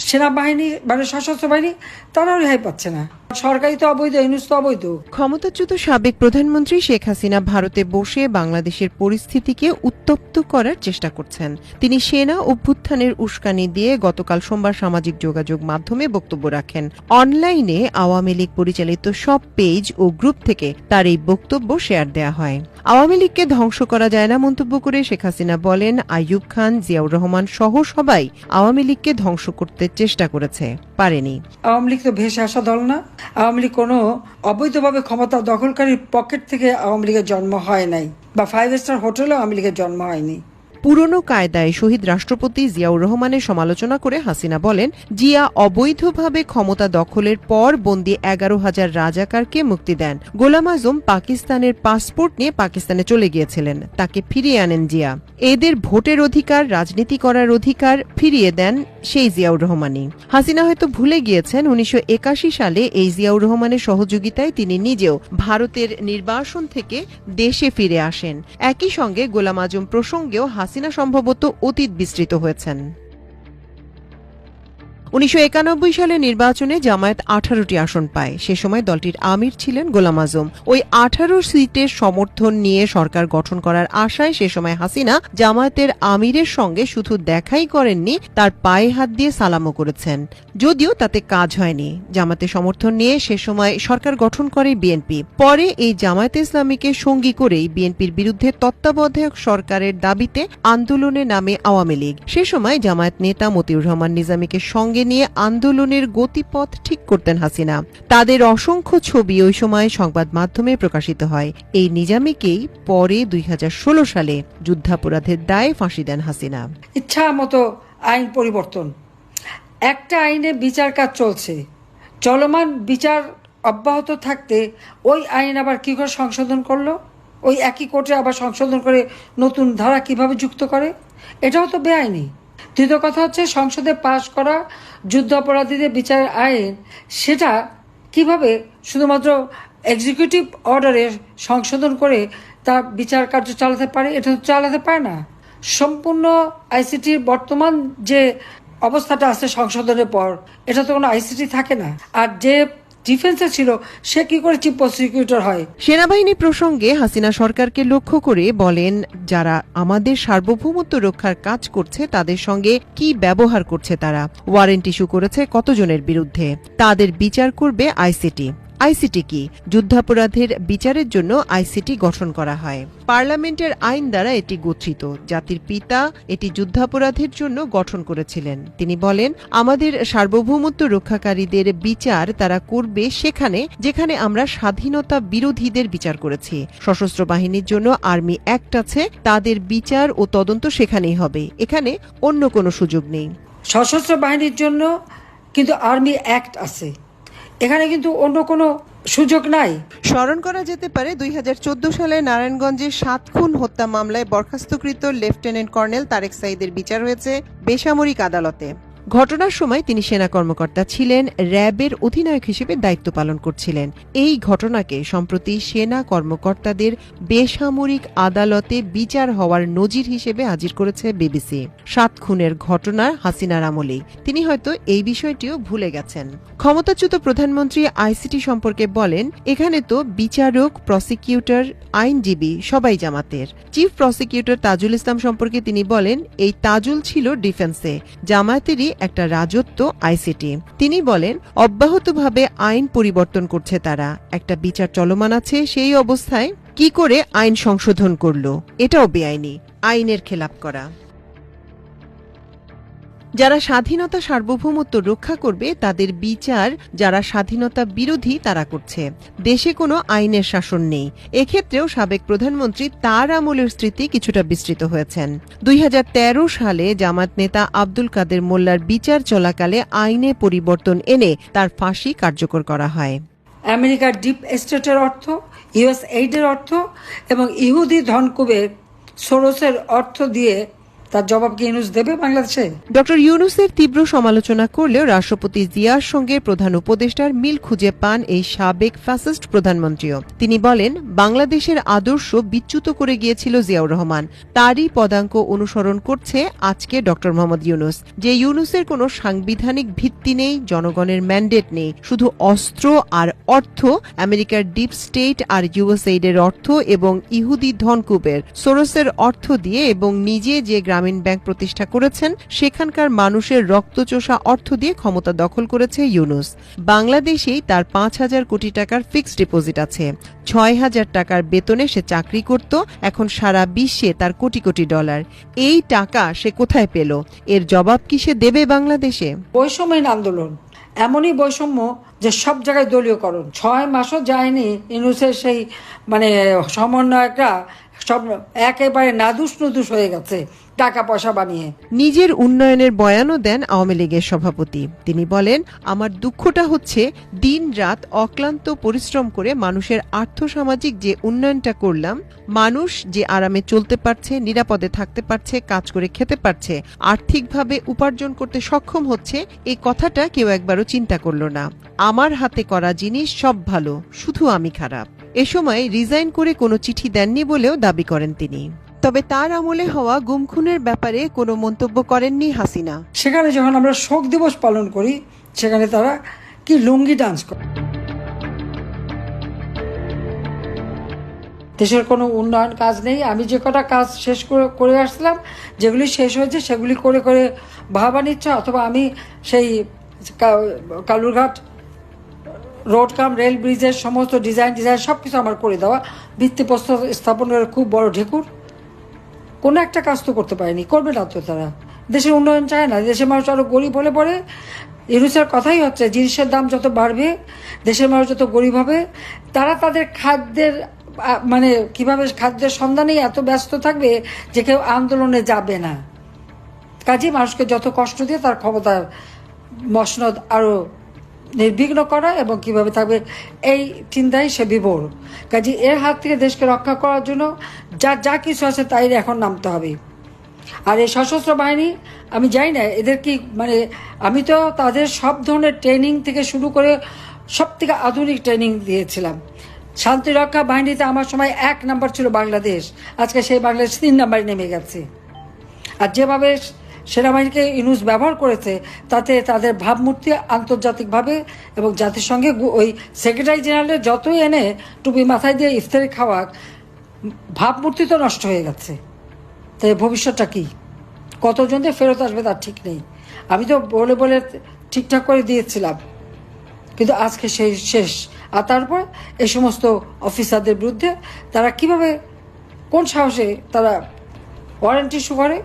সেনাবাহিনী মানে সশস্ত্র বাহিনী তারাও রেহাই পাচ্ছে না। সরকারি তো অবৈধ, ইউনূস তো অবৈধ। ক্ষমতাচ্যুত সাবেক প্রধানমন্ত্রী শেখ হাসিনা ভারতে বসে বাংলাদেশের পরিস্থিতিকে উত্তপ্ত করার চেষ্টা করছেন। তিনি সেনা অভ্যুত্থানের উস্কানি দিয়ে গতকাল সোমবার সামাজিক যোগাযোগ মাধ্যমে বক্তব্য রাখেন। অনলাইনে আওয়ামী লীগ পরিচালিত সব পেজ ও গ্রুপ থেকে তার এই বক্তব্য শেয়ার দেয়া হয়। আওয়ামী লীগকে ধ্বংস করা যায় না মন্তব্য করে শেখ হাসিনা বলেন, আইয়ুব খান, জিয়াউর রহমান সহ সবাই আওয়ামী লীগকে ধ্বংস করতে চেষ্টা করেছে, পারেনি। আওয়ামী লীগ তো ভেসে আসা দল না। আওয়ামী লীগ কোনো অবৈধভাবে ক্ষমতা দখলকারীর পকেট থেকে আওয়ামী লীগের জন্ম হয় নাই, বা 5 স্টার হোটেলেও আওয়ামী লীগের জন্ম হয়নি। পুরনো কায়দায় শহীদ রাষ্ট্রপতি জিয়াউর রহমানের সমালোচনা করে হাসিনা বলেন, জিয়া অবৈধভাবে ক্ষমতা দখলের পর বন্দী 11,000 রাজাকারকে মুক্তি দেন। গোলাম আজম পাকিস্তানের পাসপোর্ট নিয়ে পাকিস্তানে চলে গিয়েছিলেন, তাকে ফিরিয়ে আনেন জিয়া। এদের ভোটের অধিকার, রাজনীতি করার অধিকার ফিরিয়ে দেন সেই জিয়াউর রহমানই। হাসিনা হয়তো ভুলে গিয়েছেন 1981 সালে এই জিয়াউর রহমানের সহযোগিতায় তিনি নিজেও ভারতের নির্বাসন থেকে দেশে ফিরে আসেন। একই সঙ্গে গোলাম আজম প্রসঙ্গেও হাসিনা সম্ভবত অতীত বিস্তৃত হয়েছেন। 1991 সালে নির্বাচনে জামায়াত 18টি আসন পায়। সে সময় দলটির আমির ছিলেন গোলাম আজম। ওই 18 সিটের সমর্থন নিয়ে সরকার গঠন করার আশায় সে সময় হাসিনা জামায়াতের আমিরের সঙ্গে শুধু দেখাই করেননি, তার পায়ে হাত দিয়ে সালামও করেছেন। যদিও তাতে কাজ হয়নি। জামায়াতের সমর্থন নিয়ে সে সময় সরকার গঠন করে বিএনপি। পরে এই জামায়াতে ইসলামীকে সঙ্গী করেই বিএনপির বিরুদ্ধে তত্ত্বাবধায়ক সরকারের দাবিতে আন্দোলনে নামে আওয়ামী লীগ। সে সময় জামায়াত নেতা মতিউর রহমান নিজামীকে সঙ্গে নিয়ে আন্দোলনের গতিপথ ঠিক করতেন হাসিনা। তাদের অসংখ্য ছবি ওই সময় সংবাদ মাধ্যমে প্রকাশিত হয়। এই নিজামীকেই পরে 2016 সালে যুদ্ধাপরাধের দায়ে ফাঁসি দেন হাসিনা। ইচ্ছা মতো আইন পরিবর্তন, একটা আইনে বিচার কাজ চলছে, চলমান বিচার অব্যাহত থাকতে ওই আইন আবার কি করে সংশোধন করলো, ওই একই কোর্টে আবার সংশোধন করে নতুন ধারা কিভাবে যুক্ত করে, এটাও তো বেআইনি। দ্বিতীয় কথা হচ্ছে, সংসদে পাশ করা যুদ্ধাপরাধীদের বিচারের আইন, সেটা কিভাবে শুধুমাত্র এক্সিকিউটিভ অর্ডারে সংশোধন করে তার বিচার কার্য চালাতে পারে, এটা তো চালাতে পারে না। সম্পূর্ণ আইসিটির বর্তমান যে অবস্থাটা আছে সংশোধনের পর, এটা তো কোনো আইসিটি থাকে না। আর যে ডিফেন্সে ছিল সে কি করে চিফ প্রসিকিউটর হয়? সেনাবাহিনী প্রসঙ্গে হাসিনা সরকারকে লক্ষ্য করে বলেন, যারা আমাদের সার্বভৌমত্ব রক্ষার কাজ করছে তাদের সঙ্গে কি ব্যবহার করছে তারা। ওয়ারেন্ট ইস্যু করেছে কতজনের বিরুদ্ধে, তাদের বিচার করবে আইসিটি। আইসিটি কি? যুদ্ধাপরাধের বিচারের জন্য আইসিটি গঠন করা হয়। পার্লামেন্টের আইন দ্বারা এটি গঠিত। জাতির পিতা এটি যুদ্ধাপরাধের জন্য গঠন করেছিলেন। তিনি বলেন, আমাদের সার্বভৌমত্ব রক্ষাকারীদের বিচার তারা করবে সেখানে যেখানে আমরা স্বাধীনতা বিরোধীদের বিচার করেছি। সশস্ত্র বাহিনীর জন্য আর্মি অ্যাক্ট আছে, তাদের বিচার ও তদন্ত সেখানেই হবে, এখানে অন্য কোনো সুযোগ নেই। সশস্ত্র বাহিনীর জন্য কিন্তু আর্মি অ্যাক্ট আছে, এখানে কিন্তু অন্য কোনো সুযোগ নাই। স্মরণ করা যেতে পারে 2014 সালে নারায়ণগঞ্জের 7 খুন হত্যা মামলায় বরখাস্তকৃত লেফটেন্যান্ট কর্নেল তারেক সাঈদের বিচার হয়েছে বেসামরিক আদালতে। ঘটনার সময় তিনি সেনা কর্মকর্তা ছিলেন, র্যাবের অধিনায়ক হিসেবে দায়িত্ব পালন করছিলেন। এই ঘটনাকে সম্প্রতি সেনা কর্মকর্তাদের বেসামরিক আদালতে বিচার হওয়ার নজির হিসেবে হাজির করেছে বিবিসি। 7 খুনের ঘটনা হাসিনার আমলেই। তিনি হয়তো এই বিষয়টিও ভুলে গেছেন। ক্ষমতাচ্যুত প্রধানমন্ত্রী আইসিটি সম্পর্কে বলেন, এখানে তো বিচারক, প্রসিকিউটর, আইনজীবী সবাই জামাতের। চিফ প্রসিকিউটর তাজুল ইসলাম সম্পর্কে তিনি বলেন, এই তাজুল ছিল ডিফেন্সে, জামায়াতেরই একটা রাজত্ব আইসিটি। তিনি বলেন, অব্যাহতভাবে আইন পরিবর্তন করছে তারা, একটা বিচার চলমান আছে, সেই অবস্থায় কি করে আইন সংশোধন করলো, এটাও বেআইনি, আইনের খেলাপ করা। যারা স্বাধীনতা সার্বভৌমত্ব রক্ষা করবে তাদের বিচার যারা স্বাধীনতা বিরোধী তারা করছে। দেশে কোনো আইনের শাসন নেই। এক্ষেত্রেও সাবেক প্রধানমন্ত্রী তার আমলের স্মৃতি কিছুটা বিস্তৃত হয়েছেন। 2013 সালে জামাত নেতা আব্দুল কাদের মোল্লার বিচার চলাকালে আইনে পরিবর্তন এনে তার ফাঁসি কার্যকর করা হয়। আমেরিকার ডিপ স্টেটের অর্থ, ইউএস এইডের অর্থ এবং ইহুদি ধনকুবের সোরসের অর্থ দিয়ে তার জবাব কি ইউনূস দেবে বাংলাদেশে? ডক্টর ইউনূসের তীব্র সমালোচনা করলেও রাষ্ট্রপতি জিয়ার সঙ্গে প্রধান উপদেষ্টার মিল খুঁজে পান এই সাবেক ফ্যাসিস্ট প্রধানমন্ত্রীও। তিনি বলেন, বাংলাদেশের আদর্শ বিচ্যুত করে গিয়েছিল জিয়াউর রহমান, তারই পদাঙ্ক অনুসরণ করছে আজকে ডক্টর মোহাম্মদ ইউনূস। যে ইউনূসের কোনো সাংবিধানিক ভিত্তি নেই, জনগণের ম্যান্ডেট নেই, শুধু অস্ত্র আর অর্থ, আমেরিকার ডিপ স্টেট আর ইউএসএইডের অর্থ এবং ইহুদি ধনকুবের সোরসের অর্থ দিয়ে এবং নিজে যে গ্রামীণ ব্যাংক প্রতিষ্ঠা করেছেন সেখানকার মানুষের রক্তচোষা অর্থ দিয়ে ক্ষমতা দখল করেছে ইউনূস। বাংলাদেশেই তার 5,000 কোটি টাকার ফিক্সড ডিপোজিট আছে, 6,000 টাকার বেতনে সে চাকরি করত, এখন সারা বিশ্বে তার কোটি কোটি ডলার। এই টাকা সে কোথায় পেল? এর জবাব কি সে দেবে বাংলাদেশে? বৈষম্যহীন আন্দোলন এমনই বৈষম্য যে সব জায়গায় দলীয়করণ। 6 মাসও যায়নি ইউনূসের সেই সমন্বয়করা সব একেবারে নাদুস নুদুস হয়ে গেছে টাকা পয়সা বানিয়ে। নিজের উন্নয়নের বয়ানও দেন আওয়ামী লীগের সভাপতি। তিনি বলেন, আমার দুঃখটা হচ্ছে দিন রাত অক্লান্ত পরিশ্রম করে মানুষের আর্থসামাজিক যে উন্নয়নটা করলাম, মানুষ যে আরামে চলতে পারছে, নিরাপদে থাকতে পারছে, কাজ করে খেতে পারছে, আর্থিকভাবে উপার্জন করতে সক্ষম হচ্ছে, এই কথাটা কেউ একবারও চিন্তা করল না। আমার হাতে করা জিনিস সব ভালো, শুধু আমি খারাপ। এ সময় রিজাইন করে কোনো চিঠি দেননি বলেও দাবি করেন তিনি। তবে তার আমলে হওয়া গুমখুনের ব্যাপারে কোনো মন্তব্য করেননি হাসিনা। সেখানে যখন আমরা শোক দিবস পালন করি, সেখানে তারা কি লুঙ্গি ডান্স করে। দেশের কোনো উন্নয়ন কাজ নেই। আমি যে কটা কাজ শেষ করে আসলাম, যেগুলি শেষ হয়েছে সেগুলি করে করে ভাবা নিচ্ছে, অথবা আমি সেই কালুরঘাট রোড কাম রেল ব্রিজের সমস্ত ডিজাইন সব কিছু আমার করে দেওয়া, ভিত্তিপ্রস্তর স্থাপন করে খুব বড় ঢেকুর, কোনো একটা কাজ তো করতে পারেনি, করবে না তো তারা। দেশের উন্নয়ন চায় না, দেশের মানুষ আরও গরিব হলে পরে। ইউনূসের কথাই হচ্ছে, জিনিসের দাম যত বাড়বে, দেশের মানুষ যত গরিব হবে, তারা তাদের খাদ্যের মানে কিভাবে খাদ্যের সন্ধানেই এত ব্যস্ত থাকবে যে কেউ আন্দোলনে যাবে না। কাজেই মানুষকে যত কষ্ট দিয়ে তার ক্ষমতার মসনদ আরও নির্বিঘ্ন করা এবং কিভাবে থাকবে এই চিন্তায় সে বিভোর। কাজে এর হাত থেকে দেশকে রক্ষা করার জন্য যা কিছু আছে তাই এখন নামতে হবে। আর এই সশস্ত্র বাহিনী, আমি জানি না এদের কি মানে, আমি তো তাদের সব ধরনের ট্রেনিং থেকে শুরু করে সব থেকে আধুনিক ট্রেনিং দিয়েছিলাম। শান্তিরক্ষা বাহিনীতে আমার সময় 1 নাম্বার ছিল বাংলাদেশ, আজকে সেই বাংলাদেশ 3 নাম্বারে নেমে গেছে। আর যেভাবে সেনাবাহিনীকে ইউনূস ব্যবহার করেছে, তাতে তাদের ভাবমূর্তি আন্তর্জাতিকভাবে এবং জাতিসংঘে ওই সেক্রেটারি জেনারেলের যতই এনে টুপি মাথায় দিয়ে ইফতারি খাওয়া, ভাবমূর্তি তো নষ্ট হয়ে গেছে। তাই ভবিষ্যৎটা কি, কতজন দিয়ে ফেরত আসবে তার ঠিক নেই। আমি তো বলে বলে ঠিকঠাক করে দিয়েছিলাম, কিন্তু আজকে সেই শেষ। আর তারপর এই সমস্ত অফিসারদের বিরুদ্ধে তারা কিভাবে, কোন সাহসে তারা ওয়ারেন্ট ইস্যু করে?